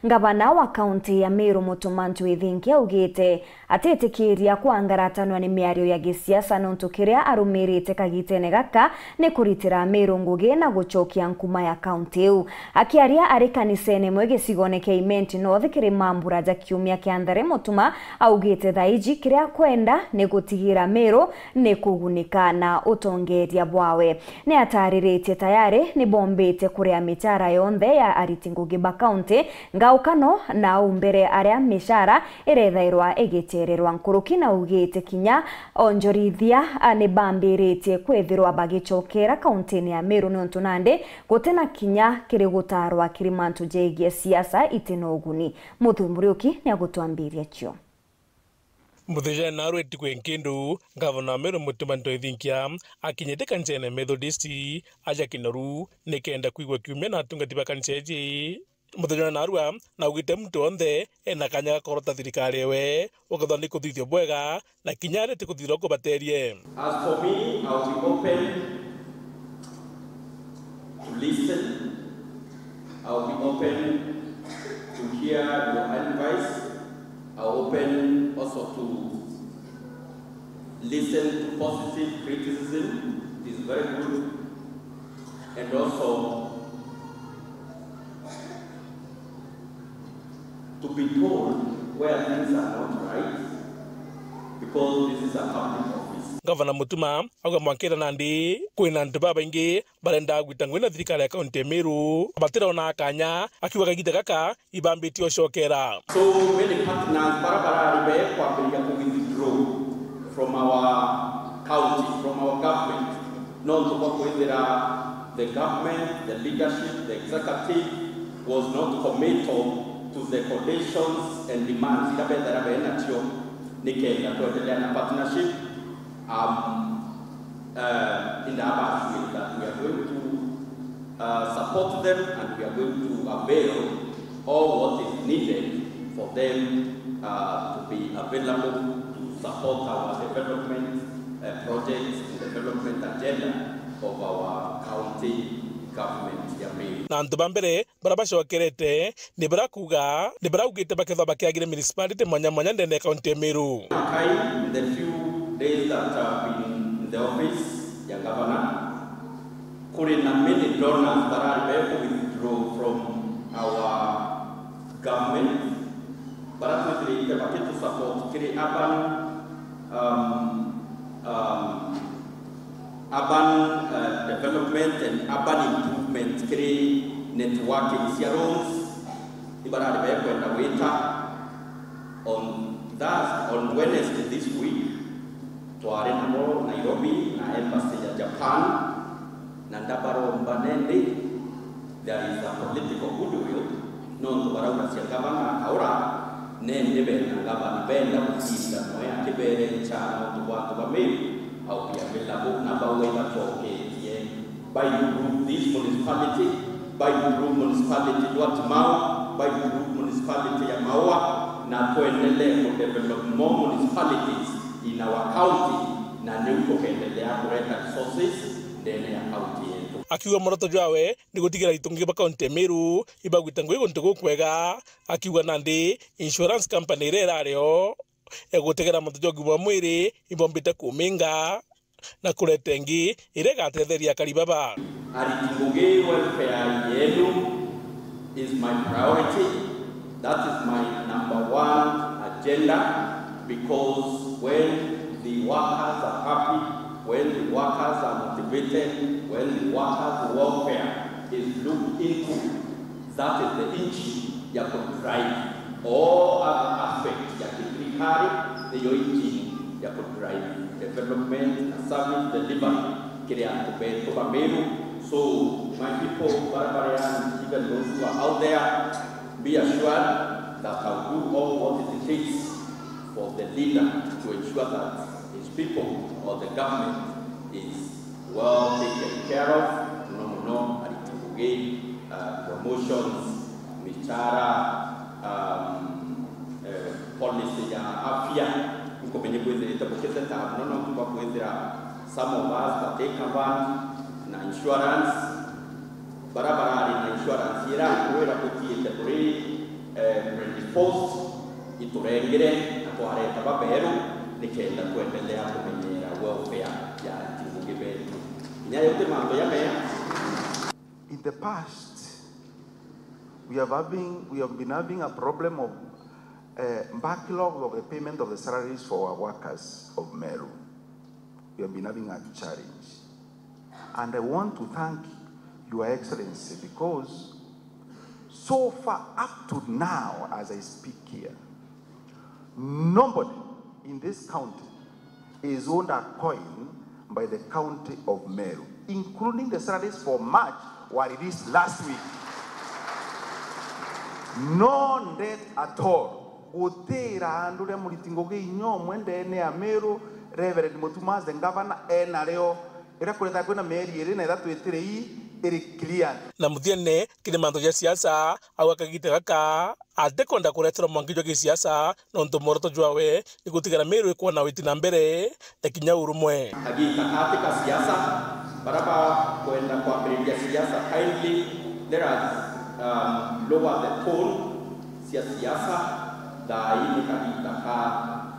Ngavana wa kaunti ya Meru Mutumantu Ithinkia augite atetikiria kwangaratanwa ni miario ya gisiasa nontu kiria arumirite kagitene gaka ni kuritira Meru ngugi na gucokia nkuma ya kaunti iu. Akiaria ari kanisene mwe gicigone kia Imenti North kiri Mambura ja kiumia kia ndare Mutuma augite thaiji kiria kwenda ni gutigira Meru ni kugunika na utongeria bwawe. Ni atariritie tayari ni bombete kuria michara yonthe ya ariti ngugi ba kaunti ngaukano na umbere aria mishara irethairwa igitererwa nkuruki na ugite kinya onjorithia ni bambiritie kwethirwa bagicokera kaunti ya Meru nontu nande gutena kinya kiri gutarwa kirimantu jegie siasa itinoguni. Muthumuriuki ni agutwambiria cio. Mutheja naru etikwenkindu Gavana Meru Mutumantu Ithinkia akinyete kanisene Methodist aja kinoru nikenda kuigwa kiumia na atungati ba kanseji. Mutheja narua na ugite mtu onthe ena kanya gakorota thirikari we ugathoni kuthithio bwega na kinyare tikuthithio kubaterie. As for me, I will be open to listen. I will be open to hear your advice. I will open also to listen to positive criticism. It is very good. And also to be told where things are not right, because this is a public office. Gavana Mutuma auga mwankira nandi kwina antu babaingi barenda gwitangwe na thirikari ya kaunti ya Meru abatira ona akanya akiuga kagita gaka ibambiti ocokera. So many partners barabara ribe kwa kuja withdraw from our county, from our government, not to work with the government, the leadership, the executive was not committed to the conditions and demands partnership in the Abba that we are going to support them, and we are going to avail all what is needed for them to be available to support our development projects and development agenda of our county government. Na antu bambere barabacokerete ni barakuga ni baraugite baketha bakiagire municipality mwanya ndene kaunti ya Meru. In the few days that I've been in the office ya governor, kurina many donors that are able to withdraw from our government, but actually the packet to support kiri urban development and urban improvement, kiri networking sirons ibarari be kwenda wita on Wednesday this week tware namo Nairobi na embassy ya Japan na ndabaro mbanende. There is a political goodwill non barauka sia gavana aura nende be na gavana benda kusinda no ya kibere cha no watu ba Meru au pia bila na bawe na toke by this municipality, by municipality Mau, by municipality ya Maua, na tuendelee ku develop more municipalities in our county na ndio kuendelea kuleta resources ndani ya county yetu. Akiuga moroto jawe ni gutigira itungi ba kaunti ya Meru ibagwitangwe gontugo kwega. Akiuga nandi insurance company rerario egutegera mutujogi bwa mwiri ibombite kuminga na kuretengi iregatetheria karibaba. Aritingugi welfare yenu is my priority. That is my number one agenda, because when the workers are happy, when the workers are motivated, when the workers' welfare is looked into, that is the engine that could drive all other aspects ya serikali, the engine that could drive development and service delivery to Meru. So my people, Barbarians, even those who are out there, be assured that I'll do all what it takes for the leader to ensure that his people or the government is well taken care of. Promotions, michara, policy ya afya. Some of us that take cover na insurance barabara na insurance ira kuwera kutie temporary post iturengere atwareta baberu nikenda kuendelea kumenyera welfare ya Tingugi betu. Nyayote mambo ya meya. In the past, we have been having a problem of backlog of the payment of the salaries for our workers of Meru. We have been having a challenge. And I want to thank Your Excellency because so far up to now, as I speak here, nobody in this county is owed a coin by the county of Meru, including the salaries for March were released last week. No debt at all. Gutira andure mulitingoge inyo mwende ene ya Meru, Reverend Mutumas, the governor, enareo ira kuleta kwena meri ere na ithatu etire hii iri clear. Na muthiene kile manto ya siasa au akagite gaka atekonda kuretera mwangijo ya siasa no ntomoroto jwawe igutigara Meru iko na witi na mbere na kinya urumwe agita katika siasa baraba kwenda kwa mbele ya siasa kindly let us lower the tone siasa dai nikagita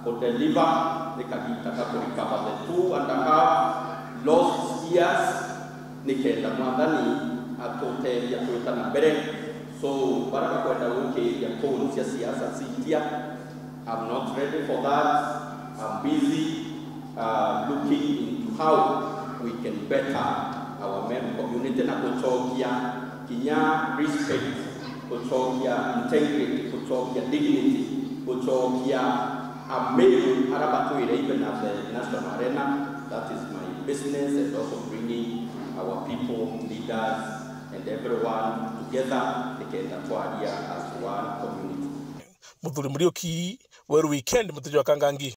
ko deliver nikagita ka recover the 2.5 lost years nikenda mwadhani atote ya kuita na mbele. So baraka kwenda wiki ya tone siasa sitia. I'm not ready for that. I'm busy looking into how we can better our Meru community na kuchokia kinya respect, kuchokia integrity, kuchokia dignity, kuchokia Meru arabatu ile even at the national arena. That is my business, and also bringing our people, leaders, and everyone together as one community. Muthuri Muriuki, Weru Weekend, Mutujo Kangangi.